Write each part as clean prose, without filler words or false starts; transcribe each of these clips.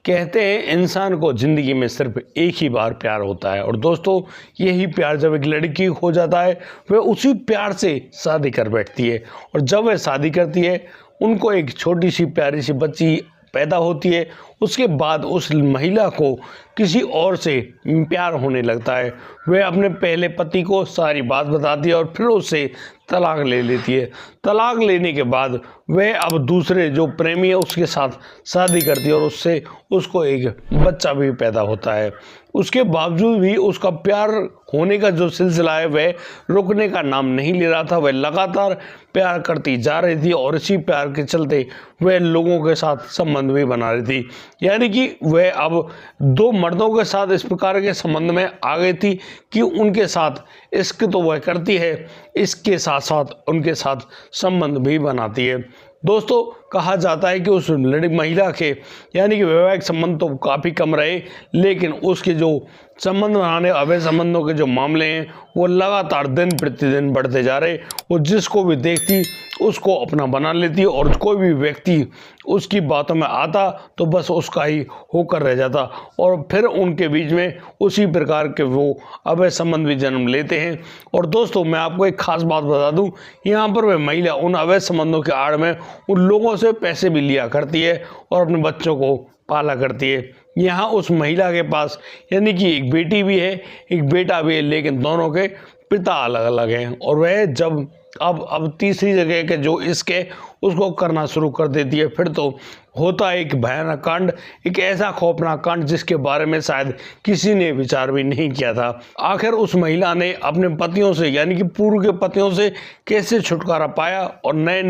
कहते हैं इंसान को ज़िंदगी में सिर्फ एक ही बार प्यार होता है और दोस्तों यही प्यार जब एक लड़की हो जाता है वह उसी प्यार से शादी कर बैठती है और जब वह शादी करती है उनको एक छोटी सी प्यारी सी बच्ची पैदा होती है। उसके बाद उस महिला को किसी और से प्यार होने लगता है। वह अपने पहले पति को सारी बात बताती है और फिर उससे तलाक ले लेती है। तलाक लेने के बाद वह अब दूसरे जो प्रेमी है उसके साथ शादी करती है और उससे उसको एक बच्चा भी पैदा होता है। उसके बावजूद भी उसका प्यार होने का जो सिलसिला है वह रुकने का नाम नहीं ले रहा था। वह लगातार प्यार करती जा रही थी और इसी प्यार के चलते वह लोगों के साथ संबंध भी बना रही थी। यानी कि वह अब दो मर्दों के साथ इस प्रकार के संबंध में आ गई थी कि उनके साथ इश्क तो वह करती है, इसके साथ साथ उनके साथ संबंध भी बनाती है। दोस्तों कहा जाता है कि उस महिला के यानी कि वैवाहिक संबंध तो काफ़ी कम रहे, लेकिन उसके जो संबंध बनाने अवैध संबंधों के जो मामले हैं वो लगातार दिन प्रतिदिन बढ़ते जा रहे। वो जिसको भी देखती उसको अपना बना लेती और कोई भी व्यक्ति उसकी बातों में आता तो बस उसका ही होकर रह जाता और फिर उनके बीच में उसी प्रकार के वो अवैध संबंध भी जन्म लेते हैं। और दोस्तों मैं आपको एक खास बात बता दूं, यहाँ पर वह महिला उन अवैध संबंधों के आड़ में उन लोगों से पैसे भी लिया करती है और अपने बच्चों को पाला करती है। यहाँ उस महिला के पास यानी कि एक बेटी भी है, एक बेटा भी है, लेकिन दोनों के पिता अलग अलग हैं और वह जब अब तीसरी जगह के जो इसके उसको करना शुरू कर देती है फिर तो होता है एक भयानक कांड, एक ऐसा खौफनाक कांड जिसके बारे में शायद किसी ने विचार भी नहीं किया था। आखिर उस महिला ने अपने पतियों से यानी कि पूर्व के पतियों से कैसे छुटकारा पाया और नए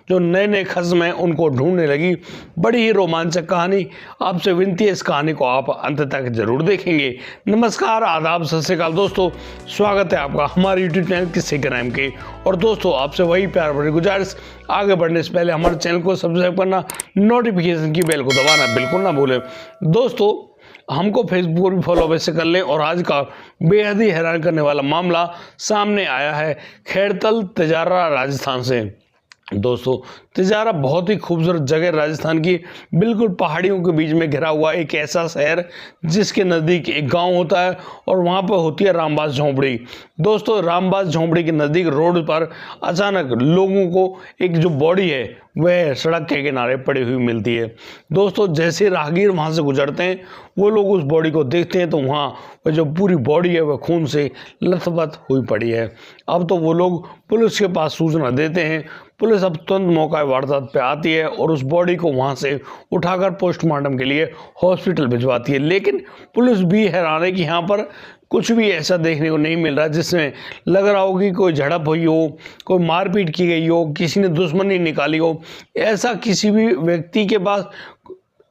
नए खस्म हैं उनको ढूंढने लगी। बड़ी ही रोमांचक कहानी। आपसे विनती है इस कहानी को आप अंत तक जरूर देखेंगे। नमस्कार, आदाब, सत श्री अकाल दोस्तों, स्वागत है आपका हमारे यूट्यूब चैनल किस्से क्राइम के। और दोस्तों आपसे वही प्यार भरी गुजारिश, आगे बढ़ने से पहले हमारे चैनल को सब्सक्राइब करना, नोटिफिकेशन की बेल को दबाना बिल्कुल ना भूलें। दोस्तों हमको फेसबुक पर भी फॉलो अवश्य कर लें। और आज का बेहद ही हैरान करने वाला मामला सामने आया है खैरतल तिजारा राजस्थान से। दोस्तों तिजारा बहुत ही खूबसूरत जगह राजस्थान की, बिल्कुल पहाड़ियों के बीच में घिरा हुआ एक ऐसा शहर जिसके नज़दीक एक गांव होता है और वहां पर होती है रामबास झोंपड़ी। दोस्तों रामबास झोंपड़ी के नज़दीक रोड पर अचानक लोगों को एक जो बॉडी है वह सड़क के किनारे पड़ी हुई मिलती है। दोस्तों जैसे राहगीर वहां से गुजरते हैं वो लोग उस बॉडी को देखते हैं तो वहाँ वह जो पूरी बॉडी है वह खून से लथपथ हुई पड़ी है। अब तो वो लोग पुलिस के पास सूचना देते हैं। पुलिस अब तुरंत मौका वारदात पे आती है और उस बॉडी को वहाँ से उठाकर पोस्टमार्टम के लिए हॉस्पिटल भिजवाती है। लेकिन पुलिस भी हैरान है कि यहाँ पर कुछ भी ऐसा देखने को नहीं मिल रहा जिसमें लग रहा हो कि कोई झड़प हुई हो, कोई मारपीट की गई हो, किसी ने दुश्मनी निकाली हो। ऐसा किसी भी व्यक्ति के पास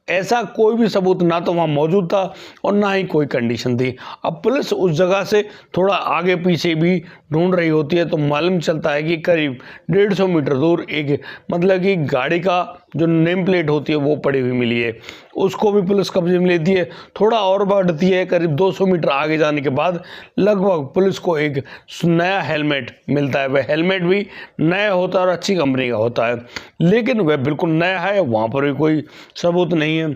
ऐसा कोई भी सबूत ना तो वहाँ मौजूद था और ना ही कोई कंडीशन थी। अब पुलिस उस जगह से थोड़ा आगे पीछे भी ढूंढ रही होती है तो मालूम चलता है कि करीब 150 मीटर दूर एक मतलब कि गाड़ी का जो नेम प्लेट होती है वो पड़ी हुई मिली है। उसको भी पुलिस कब्जे में लेती है। थोड़ा और बढ़ती है, करीब 200 मीटर आगे जाने के बाद लगभग पुलिस को एक नया हेलमेट मिलता है। वह हेलमेट भी नया होता है और अच्छी कंपनी का होता है, लेकिन वह बिल्कुल नया है, वहाँ पर भी कोई सबूत नहीं है।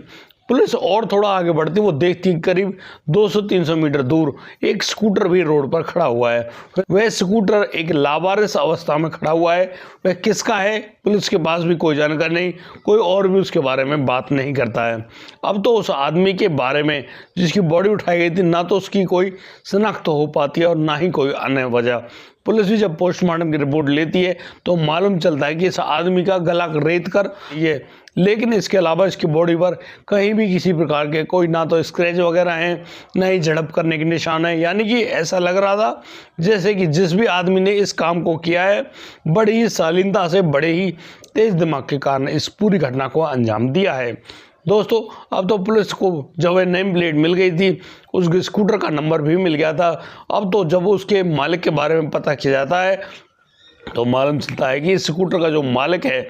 पुलिस और थोड़ा आगे बढ़ती वो देखती करीब 200-300 मीटर दूर एक स्कूटर भी रोड पर खड़ा हुआ है। वह स्कूटर एक लावारिस अवस्था में खड़ा हुआ है। वह किसका है पुलिस के पास भी कोई जानकारी नहीं, कोई और भी उसके बारे में बात नहीं करता है। अब तो उस आदमी के बारे में जिसकी बॉडी उठाई गई थी ना तो उसकी कोई शिनाख्त हो पाती है और ना ही कोई अन्य वजह। पुलिस भी जब पोस्टमार्टम की रिपोर्ट लेती है तो मालूम चलता है कि इस आदमी का गला रेत कर ये, लेकिन इसके अलावा इसकी बॉडी पर कहीं भी किसी प्रकार के कोई ना तो स्क्रैच वगैरह हैं, ना ही झड़प करने के निशान है। यानी कि ऐसा लग रहा था जैसे कि जिस भी आदमी ने इस काम को किया है बड़ी ही शालीनता से, बड़े ही तेज दिमाग के कारण इस पूरी घटना को अंजाम दिया है। दोस्तों अब तो पुलिस को जब वह नेम प्लेट मिल गई थी, उस स्कूटर का नंबर भी मिल गया था। अब तो जब उसके मालिक के बारे में पता किया जाता है तो मालूम चलता है कि इस स्कूटर का जो मालिक है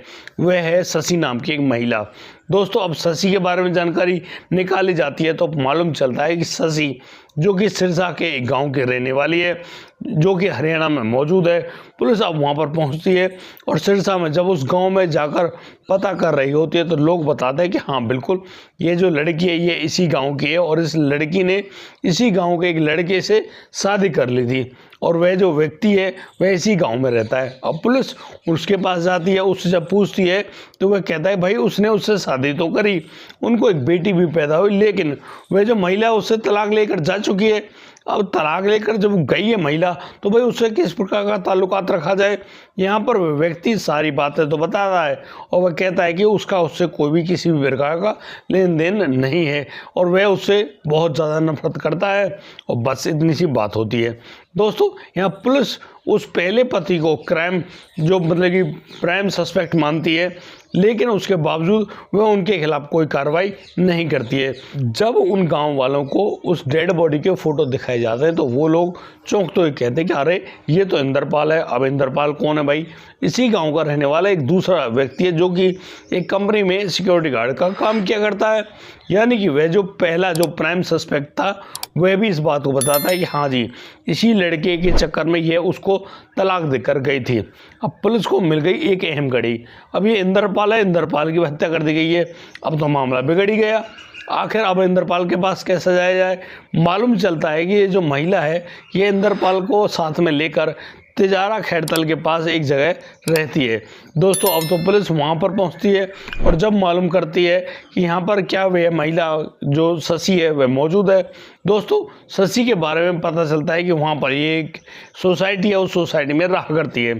वह है शशि नाम की एक महिला। दोस्तों अब शशि के बारे में जानकारी निकाली जाती है तो मालूम चलता है कि शशि जो कि सिरसा के एक गांव की रहने वाली है, जो कि हरियाणा में मौजूद है। पुलिस अब वहां पर पहुंचती है और सिरसा में जब उस गांव में जाकर पता कर रही होती है तो लोग बताते हैं कि हाँ बिल्कुल ये जो लड़की है ये इसी गांव की है और इस लड़की ने इसी गांव के एक लड़के से शादी कर ली थी और वह जो व्यक्ति है वह इसी गांव में रहता है। अब पुलिस उसके पास जाती है, उससे जब पूछती है तो वह कहता है भाई उसने उससे शादी तो करी, उनको एक बेटी भी पैदा हुई, लेकिन वह जो महिला है उससे तलाक लेकर जा चुकी है। अब तलाक लेकर जब गई है महिला तो भाई उससे किस प्रकार का ताल्लुकात रखा जाए। यहाँ पर वह व्यक्ति सारी बातें तो बता रहा है और वह कहता है कि उसका उससे कोई भी किसी भी प्रकार का लेन देन नहीं है और वह उससे बहुत ज़्यादा नफरत करता है और बस इतनी सी बात होती है। दोस्तों यहाँ पुलिस उस पहले पति को क्राइम जो मतलब कि प्राइम सस्पेक्ट मानती है, लेकिन उसके बावजूद वह उनके खिलाफ कोई कार्रवाई नहीं करती है। जब उन गांव वालों को उस डेड बॉडी के फोटो दिखाए जाते हैं तो वो लोग चौंकते हुए कहते हैं कि अरे ये तो इंद्रपाल है। अब इंद्रपाल कौन है भाई? इसी गांव का रहने वाला एक दूसरा व्यक्ति है जो कि एक कंपनी में सिक्योरिटी गार्ड का काम किया करता है। यानी कि वह जो पहला जो प्राइम सस्पेक्ट था वह भी इस बात को बताता है कि हाँ जी इसी लड़के के चक्कर में यह उसको तलाक देकर गई थी। अब पुलिस को मिल गई एक अहम कड़ी। अब ये इंद्रपाल है, इंद्रपाल की हत्या कर दी गई है। अब तो मामला बिगड़ ही गया। आखिर अब इंद्रपाल के पास कैसे जाया जाए? मालूम चलता है कि ये जो महिला है ये इंद्रपाल को साथ में लेकर तिजारा खैरतल के पास एक जगह रहती है। दोस्तों अब तो पुलिस वहाँ पर पहुँचती है और जब मालूम करती है कि यहाँ पर क्या वह महिला जो शशि है वह मौजूद है। दोस्तों शशि के बारे में पता चलता है कि वहाँ पर ये एक सोसाइटी है, उस सोसाइटी में रहा करती है।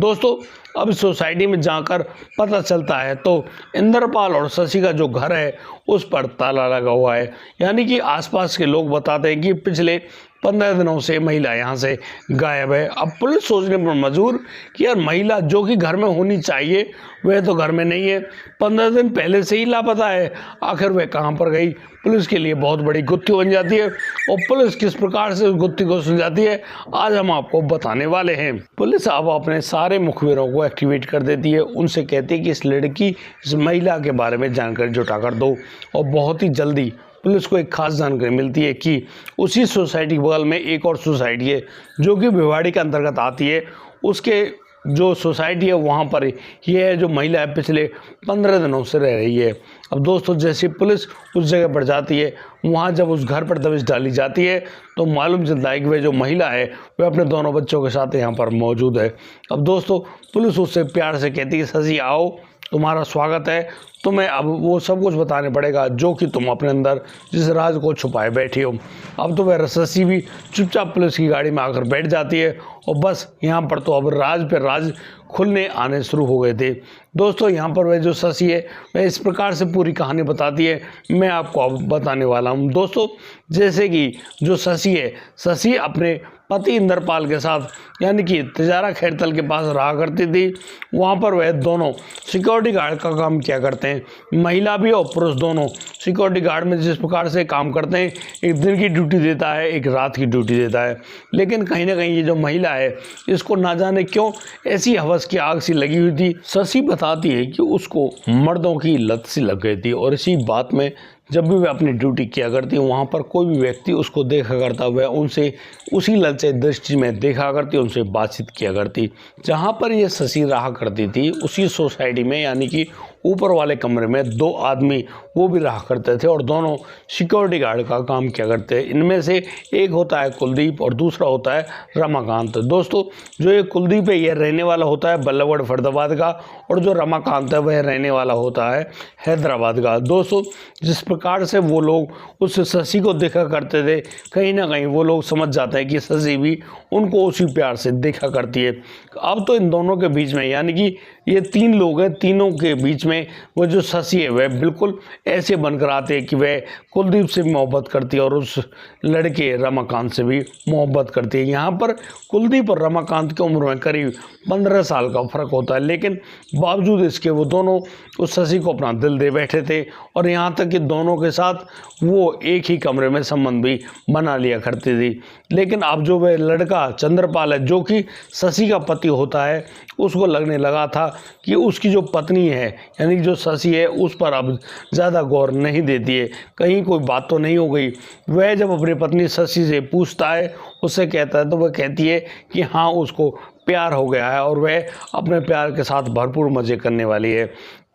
दोस्तों अब सोसाइटी में जाकर पता चलता है तो इंद्रपाल और शशि का जो घर है उस पर ताला लगा हुआ है। यानी कि आसपास के लोग बताते हैं कि पिछले 15 दिनों से महिला यहाँ से गायब है। अब पुलिस सोचने पर मजबूर कि यार महिला जो कि घर में होनी चाहिए वह तो घर में नहीं है, 15 दिन पहले से ही लापता है, आखिर वह कहाँ पर गई? पुलिस के लिए बहुत बड़ी गुत्थी बन जाती है और पुलिस किस प्रकार से उस गुत्थी को सुलझाती है आज हम आपको बताने वाले हैं। पुलिस अब अपने सारे मुखबिरों को एक्टिवेट कर देती है, उनसे कहती है कि इस लड़की इस महिला के बारे में जानकारी जुटा कर दो और बहुत ही जल्दी पुलिस को एक खास जानकारी मिलती है कि उसी सोसाइटी बगल में एक और सोसाइटी है जो कि भिवाड़ी के अंतर्गत आती है। उसके जो सोसाइटी है वहाँ पर यह है जो महिला है पिछले 15 दिनों से रह रही है। अब दोस्तों जैसे पुलिस उस जगह पर जाती है, वहाँ जब उस घर पर दबिश डाली जाती है तो मालूम चलता है कि वह जो महिला है वह अपने दोनों बच्चों के साथ यहाँ पर मौजूद है। अब दोस्तों पुलिस उससे प्यार से कहती है शशि आओ, तुम्हारा स्वागत है, तुम्हें अब वो सब कुछ बताने पड़ेगा जो कि तुम अपने अंदर जिस राज को छुपाए बैठी हो। अब तो वह शशि भी चुपचाप पुलिस की गाड़ी में आकर बैठ जाती है और बस यहाँ पर तो अब राज पे राज खुलने आने शुरू हो गए थे। दोस्तों यहाँ पर वह जो शशि है वह इस प्रकार से पूरी कहानी बताती है, मैं आपको अब बताने वाला हूँ। दोस्तों जैसे कि जो शशि है, शशि अपने पति इंद्रपाल के साथ यानी कि तिजारा खैरतल के पास रहा करती थी। वहाँ पर वह दोनों सिक्योरिटी गार्ड का काम किया करते हैं, महिला भी और पुरुष दोनों। सिक्योरिटी गार्ड में जिस प्रकार से काम करते हैं, एक दिन की ड्यूटी देता है, एक रात की ड्यूटी देता है, लेकिन कहीं ना कहीं ये जो महिला है इसको ना जाने क्यों ऐसी हवस की आग सी लगी हुई थी। शशि बताती है कि उसको मर्दों की लत सी लग गई थी और इसी बात में जब भी वह अपनी ड्यूटी किया करती वहाँ पर कोई भी व्यक्ति उसको देखा करता, वह उनसे उसी ललचे दृष्टि में देखा करती, उनसे बातचीत किया करती। जहाँ पर यह शशि रहा करती थी उसी सोसाइटी में यानी कि ऊपर वाले कमरे में दो आदमी वो भी रहा करते थे और दोनों सिक्योरिटी गार्ड का काम किया करते हैं। इनमें से एक होता है कुलदीप और दूसरा होता है रमाकांत। दोस्तों जो ये कुलदीप है यह रहने वाला होता है बल्लभगढ़ फरीदाबाद का और जो रमाकांत है वह रहने वाला होता है हैदराबाद का। दोस्तों जिस प्रकार से वो लोग उस शशि को देखा करते थे, कहीं ना कहीं वो लोग समझ जाते हैं कि शशि भी उनको उसी प्यार से देखा करती है। अब तो इन दोनों के बीच में यानी कि ये तीन लोग हैं, तीनों के बीच में में वो जो शशि है वह बिल्कुल ऐसे बनकर आते हैं कि वह कुलदीप से मोहब्बत करती है और उस लड़के रमाकांत से भी मोहब्बत करती है। यहाँ पर कुलदीप और रमाकांत की उम्र में करीब 15 साल का फ़र्क होता है, लेकिन बावजूद इसके वो दोनों उस शशि को अपना दिल दे बैठे थे और यहाँ तक कि दोनों के साथ वो एक ही कमरे में संबंध भी बना लिया करती थी। लेकिन अब जो वह लड़का चंद्रपाल है, जो कि शशि का पति होता है, उसको लगने लगा था कि उसकी जो पत्नी है यानी जो शशि है उस पर अब ज़्यादा गौर नहीं देती है, कहीं कोई बात तो नहीं हो गई। वह जब अपनी पत्नी शशि से पूछता है, उससे कहता है, तो वह कहती है कि हाँ उसको प्यार हो गया है और वह अपने प्यार के साथ भरपूर मज़े करने वाली है।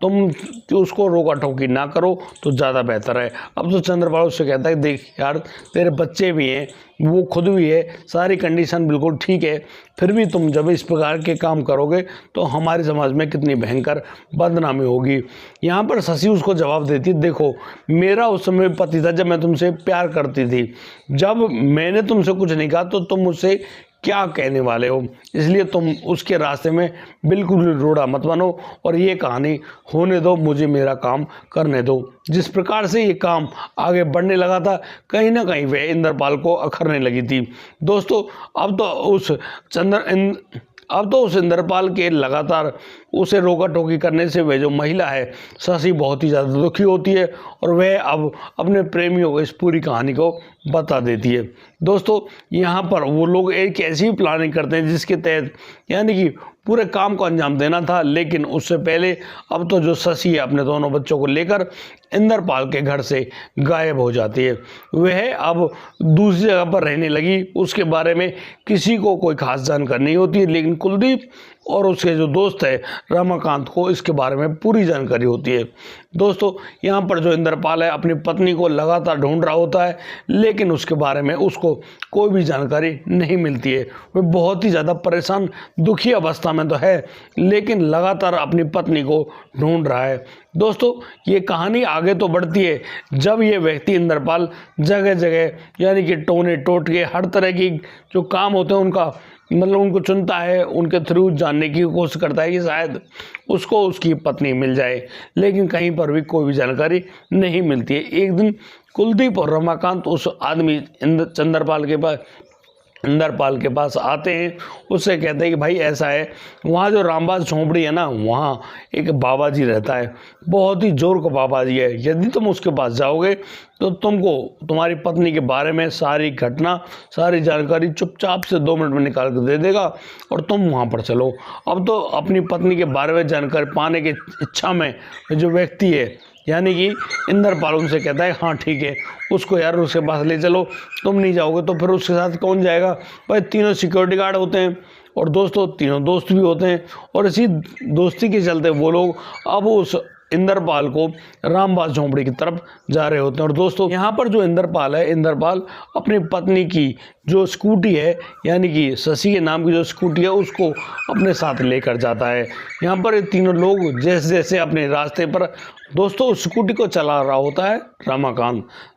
तुम उसको रोका टोकी ना करो तो ज़्यादा बेहतर है। अब तो चंद्रपाल उससे कहता है, देख यार तेरे बच्चे भी हैं, वो खुद भी है, सारी कंडीशन बिल्कुल ठीक है, फिर भी तुम जब इस प्रकार के काम करोगे तो हमारे समाज में कितनी भयंकर बदनामी होगी। यहाँ पर शशि उसको जवाब देती, देखो मेरा उस समय पति था जब मैं तुमसे प्यार करती थी, जब मैंने तुमसे कुछ नहीं कहा तो तुम मुझसे क्या कहने वाले हो, इसलिए तुम उसके रास्ते में बिल्कुल भी रोड़ा मत बनो और ये कहानी होने दो, मुझे मेरा काम करने दो। जिस प्रकार से ये काम आगे बढ़ने लगा था, कहीं ना कहीं वह इंद्रपाल को अखरने लगी थी। दोस्तों अब तो उस इंद्रपाल के लगातार उसे रोका टोकी करने से वह जो महिला है शशि बहुत ही ज़्यादा दुखी होती है और वह अब अपने प्रेमियों को इस पूरी कहानी को बता देती है। दोस्तों यहाँ पर वो लोग एक ऐसी प्लानिंग करते हैं जिसके तहत यानी कि पूरे काम को अंजाम देना था, लेकिन उससे पहले अब तो जो शशि है अपने दोनों बच्चों को लेकर इंद्रपाल के घर से गायब हो जाती है। वह अब दूसरी जगह पर रहने लगी, उसके बारे में किसी को कोई खास जानकारी नहीं होती है, लेकिन कुलदीप और उसके जो दोस्त है रमाकांत को इसके बारे में पूरी जानकारी होती है। दोस्तों यहाँ पर जो इंद्रपाल है अपनी पत्नी को लगातार ढूंढ रहा होता है, लेकिन उसके बारे में उसको कोई भी जानकारी नहीं मिलती है। वह बहुत ही ज़्यादा परेशान दुखी अवस्था में तो है, लेकिन लगातार अपनी पत्नी को ढूंढ रहा है। दोस्तों ये कहानी आगे तो बढ़ती है जब ये व्यक्ति इंद्रपाल जगह जगह यानी कि टोने टोटके हर तरह की जो काम होते हैं उनका उनको चुनता है, उनके थ्रू जानने की कोशिश करता है कि शायद उसको उसकी पत्नी मिल जाए, लेकिन कहीं पर भी कोई भी जानकारी नहीं मिलती है। एक दिन कुलदीप और रमाकांत उस आदमी इंद्रपाल के पास आते हैं, उससे कहते हैं कि भाई ऐसा है, वहाँ जो रामबाज झोंपड़ी है ना, वहाँ एक बाबा जी रहता है, बहुत ही जोर का बाबा जी है, यदि तुम उसके पास जाओगे तो तुमको तुम्हारी पत्नी के बारे में सारी घटना सारी जानकारी चुपचाप से 2 मिनट में निकाल कर दे देगा और तुम वहाँ पर चलो। अब तो अपनी पत्नी के बारे में जानकारी पाने की इच्छा में जो व्यक्ति है यानी कि इंद्रपाल उनसे कहता है, हाँ ठीक है उसको यार उसके पास ले चलो, तुम नहीं जाओगे तो फिर उसके साथ कौन जाएगा। भाई तीनों सिक्योरिटी गार्ड होते हैं और दोस्तों तीनों दोस्त भी होते हैं और इसी दोस्ती के चलते वो लोग अब उस इंद्रपाल को रामबाज झोंपड़ी की तरफ जा रहे होते हैं। और दोस्तों यहाँ पर जो इंद्रपाल है, इंद्रपाल अपनी पत्नी की जो स्कूटी है यानी कि शशि के नाम की जो स्कूटी है उसको अपने साथ लेकर जाता है। यहाँ पर ये तीनों लोग जैसे जैसे अपने रास्ते पर दोस्तों उस स्कूटी को चला रहा होता है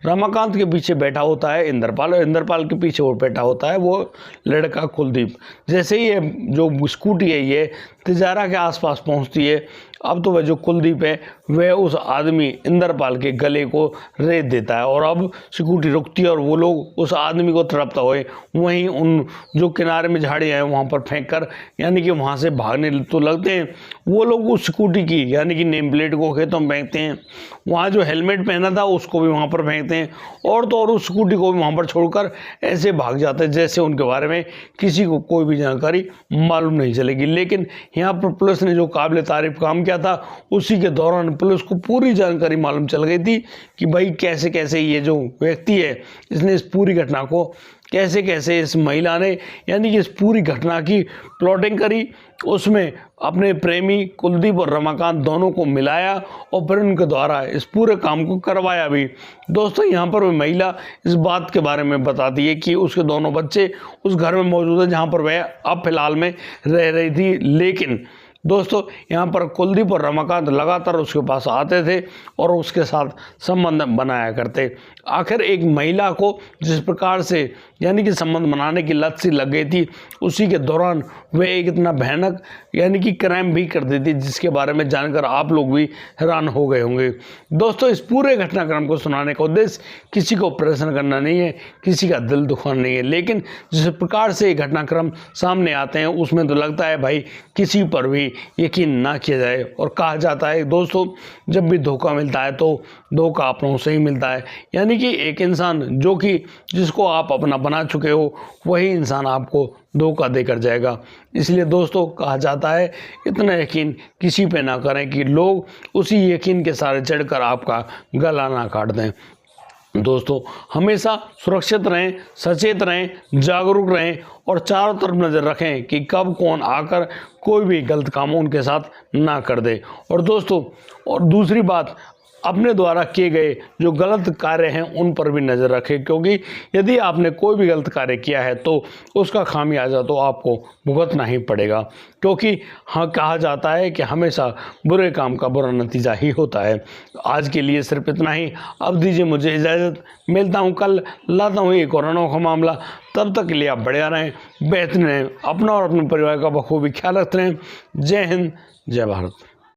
रमाकांत के पीछे बैठा होता है इंद्रपाल और इंद्रपाल के पीछे वो बैठा होता है वो लड़का कुलदीप। जैसे ही ये जो स्कूटी है ये तिजारा के आसपास पहुंचती है, अब तो वह जो कुलदीप है वह उस आदमी इंद्रपाल के गले को रेत देता है और अब स्कूटी रुकती है और वो लोग उस आदमी को तड़पता हुए वहीं उन जो किनारे में झाड़ियाँ हैं वहाँ पर फेंक कर यानी कि वहाँ से भागने तो लगते हैं। वो लोग उस स्कूटी की यानी कि नेम प्लेट को खेतों में फेंकते हैं, वहाँ जो हेलमेट पहना था उसको भी वहाँ पर फेंकते हैं और तो और उस स्कूटी को भी वहाँ पर छोड़कर ऐसे भाग जाते हैं जैसे उनके बारे में किसी को कोई भी जानकारी मालूम नहीं चलेगी। लेकिन यहाँ पर पुलिस ने जो काबिल तारीफ काम किया था उसी के दौरान पुलिस को पूरी जानकारी मालूम चल गई थी कि भाई कैसे कैसे ये जो व्यक्ति है इसने इस पूरी घटना को कैसे कैसे इस महिला ने यानी कि इस पूरी घटना की प्लॉटिंग करी, उसमें अपने प्रेमी कुलदीप और रमाकांत दोनों को मिलाया और फिर उनके द्वारा इस पूरे काम को करवाया भी। दोस्तों यहाँ पर वह महिला इस बात के बारे में बताती है कि उसके दोनों बच्चे उस घर में मौजूद है जहाँ पर वह अब फिलहाल में रह रही थी, लेकिन दोस्तों यहाँ पर कुलदीप और रमाकांत लगातार उसके पास आते थे और उसके साथ संबंध बनाया करते। आखिर एक महिला को जिस प्रकार से यानी कि संबंध बनाने की लत सी लग गई थी, उसी के दौरान वह एक इतना भयानक यानी कि क्राइम भी कर दी थी, जिसके बारे में जानकर आप लोग भी हैरान हो गए होंगे। दोस्तों इस पूरे घटनाक्रम को सुनाने का उद्देश्य किसी को परेशान करना नहीं है, किसी का दिल दुखाना नहीं है, लेकिन जिस प्रकार से ये घटनाक्रम सामने आते हैं उसमें तो लगता है भाई किसी पर भी यकीन ना किया जाए। और कहा जाता है दोस्तों, जब भी धोखा मिलता है तो धोखा अपनों से ही मिलता है, यानी कि एक इंसान जो कि जिसको आप अपना बना चुके हो वही इंसान आपको धोखा देकर जाएगा। इसलिए दोस्तों कहा जाता है इतना यकीन किसी पे ना करें कि लोग उसी यकीन के सहारे चढ़कर आपका गला ना काट दें। दोस्तों हमेशा सुरक्षित रहें, सचेत रहें, जागरूक रहें और चारों तरफ नज़र रखें कि कब कौन आकर कोई भी गलत काम उनके साथ ना कर दे। और दोस्तों और दूसरी बात, अपने द्वारा किए गए जो गलत कार्य हैं उन पर भी नज़र रखें, क्योंकि यदि आपने कोई भी गलत कार्य किया है तो उसका खामियाजा तो आपको भुगतना ही पड़ेगा। क्योंकि हाँ, कहा जाता है कि हमेशा बुरे काम का बुरा नतीजा ही होता है। आज के लिए सिर्फ इतना ही। अब दीजिए मुझे इजाज़त, मिलता हूँ कल, लाता हूँ एक और अनोखा मामला। तब तक के लिए आप बढ़िया रहें, बेहतरीन रहें, अपना और अपने परिवार का बखूबी ख्याल रखते रहें। जय हिंद, जय भारत।